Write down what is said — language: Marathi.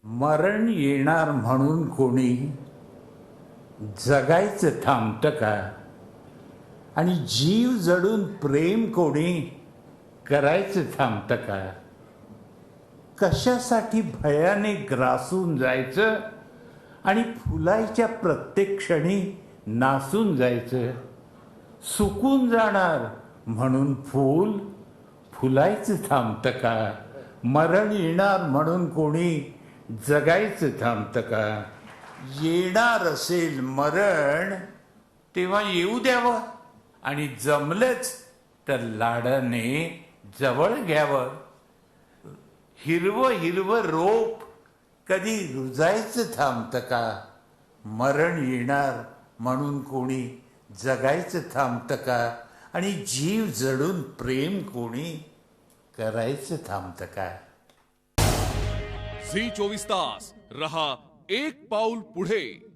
मरण येणार म्हणून कोणी जगायचं थांबतं का? आणि जीव जडून प्रेम कोणी करायचं थांबतं का? कशासाठी भयाने ग्रासून जायचं आणि फुलायच्या प्रत्येक क्षणी नासून जायचं? सुकून जाणार म्हणून फूल फुलायचं थांबतं का? मरण येणार म्हणून कोणी जगायचं थांबतं का? येणार असेल मरण तेव्हा येऊ द्यावं आणि जमलंच तर लाडाने जवळ घ्यावं. हिरवं हिरवं रोप कधी रुजायचं थांबतं का? मरण येणार म्हणून कोणी जगायचं थांबतं का? आणि जीव जडून प्रेम कोणी करायचं थांबतं का? झी 24 तास रहा एक पाऊल पुढे.